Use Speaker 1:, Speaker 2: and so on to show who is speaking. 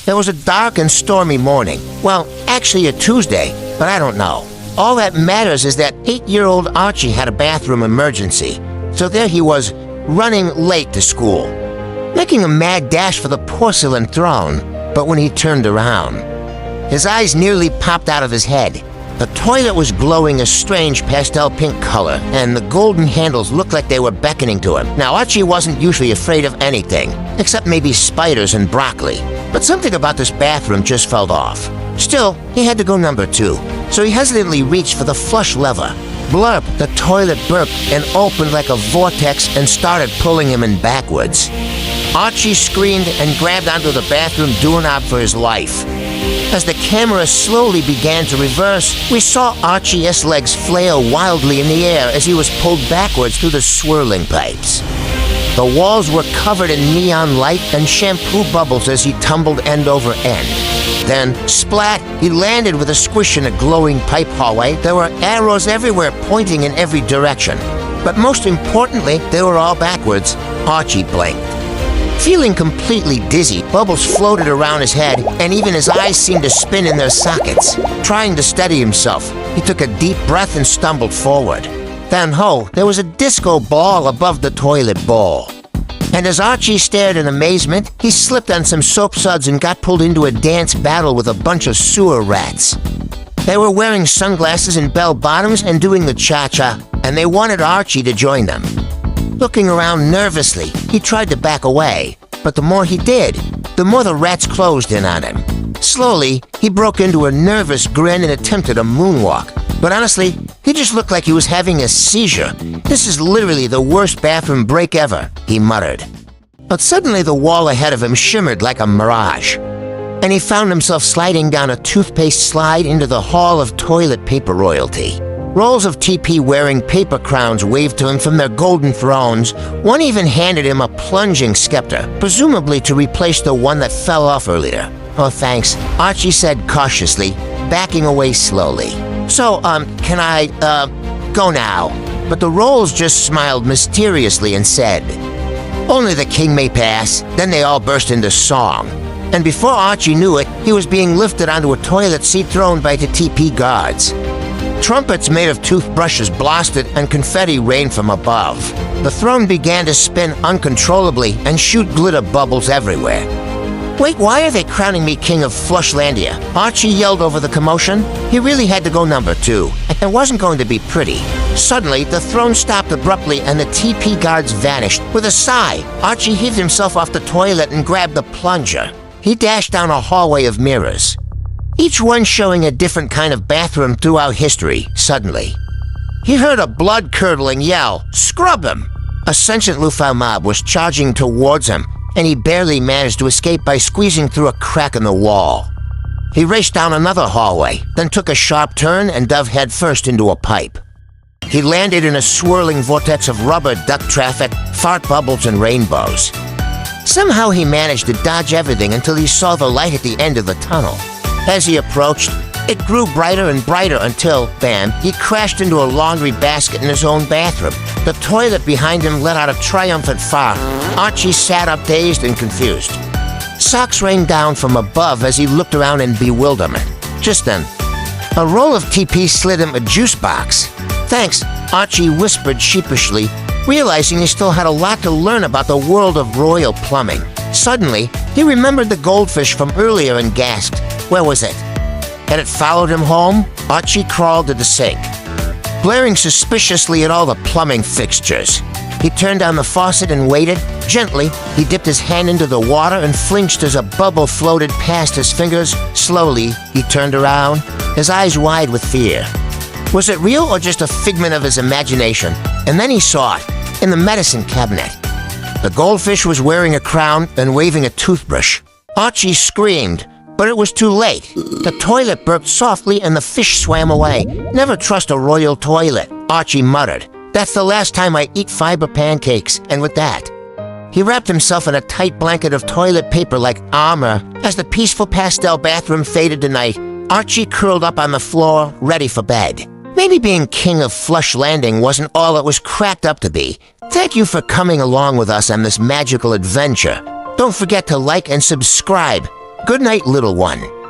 Speaker 1: It was a dark and stormy morning. Well, actually a Tuesday, but I don't know. All that matters is that 8-year-old Archie had a bathroom emergency. So there he was, running late to school, making a mad dash for the porcelain throne. But when he turned around, his eyes nearly popped out of his head. The toilet was glowing a strange pastel pink color, and the golden handles looked like they were beckoning to him. Now, Archie wasn't usually afraid of anything, except maybe spiders and broccoli. But something about this bathroom just felt off. Still, he had to go number 2, so he hesitantly reached for the flush lever. Blurp, the toilet burped and opened like a vortex and started pulling him in backwards. Archie screamed and grabbed onto the bathroom doorknob for his life. As the camera slowly began to reverse, we saw Archie's legs flail wildly in the air as he was pulled backwards through the swirling pipes. The walls were covered in neon light and shampoo bubbles as he tumbled end over end. Then, splat, he landed with a squish in a glowing pipe hallway. There were arrows everywhere pointing in every direction. But most importantly, they were all backwards. Archie blinked. Feeling completely dizzy, bubbles floated around his head, and even his eyes seemed to spin in their sockets. Trying to steady himself, he took a deep breath and stumbled forward. Then, there was a disco ball above the toilet bowl. And as Archie stared in amazement, he slipped on some soap suds and got pulled into a dance battle with a bunch of sewer rats. They were wearing sunglasses and bell-bottoms and doing the cha-cha, and they wanted Archie to join them. Looking around nervously, he tried to back away, but the more he did, the more the rats closed in on him. Slowly, he broke into a nervous grin and attempted a moonwalk. But honestly, he just looked like he was having a seizure. "This is literally the worst bathroom break ever," he muttered. But suddenly the wall ahead of him shimmered like a mirage, and he found himself sliding down a toothpaste slide into the hall of toilet paper royalty. Rolls of TP wearing paper crowns waved to him from their golden thrones. One even handed him a plunging scepter, presumably to replace the one that fell off earlier. "Oh, thanks," Archie said cautiously, backing away slowly. "So, can I, go now?" But the rolls just smiled mysteriously and said, "Only the king may pass." Then they all burst into song. And before Archie knew it, he was being lifted onto a toilet seat thrown by the TP guards. Trumpets made of toothbrushes blasted and confetti rained from above. The throne began to spin uncontrollably and shoot glitter bubbles everywhere. "Wait, why are they crowning me king of Flushlandia?" Archie yelled over the commotion. He really had to go number 2. It wasn't going to be pretty. Suddenly, the throne stopped abruptly and the TP guards vanished. With a sigh, Archie heaved himself off the toilet and grabbed the plunger. He dashed down a hallway of mirrors, each one showing a different kind of bathroom throughout history. Suddenly, he heard a blood-curdling yell, "Scrub him!" A sentient Lufau mob was charging towards him, and he barely managed to escape by squeezing through a crack in the wall. He raced down another hallway, then took a sharp turn and dove headfirst into a pipe. He landed in a swirling vortex of rubber, duck traffic, fart bubbles, and rainbows. Somehow he managed to dodge everything until he saw the light at the end of the tunnel. As he approached, it grew brighter and brighter until, bam, he crashed into a laundry basket in his own bathroom. The toilet behind him let out a triumphant fart. Archie sat up dazed and confused. Socks rained down from above as he looked around in bewilderment. Just then, a roll of TP slid him a juice box. "Thanks," Archie whispered sheepishly, realizing he still had a lot to learn about the world of royal plumbing. Suddenly, he remembered the goldfish from earlier and gasped. Where was it? Had it followed him home? Archie crawled to the sink, glaring suspiciously at all the plumbing fixtures. He turned on the faucet and waited. Gently, he dipped his hand into the water and flinched as a bubble floated past his fingers. Slowly, he turned around, his eyes wide with fear. Was it real or just a figment of his imagination? And then he saw it, in the medicine cabinet. The goldfish was wearing a crown and waving a toothbrush. Archie screamed, but it was too late. The toilet burped softly and the fish swam away. "Never trust a royal toilet," Archie muttered. "That's the last time I eat fiber pancakes." And with that, he wrapped himself in a tight blanket of toilet paper like armor. As the peaceful pastel bathroom faded to night, Archie curled up on the floor, ready for bed. Maybe being king of Flush Landing wasn't all it was cracked up to be. Thank you for coming along with us on this magical adventure. Don't forget to like and subscribe. Good night, little one.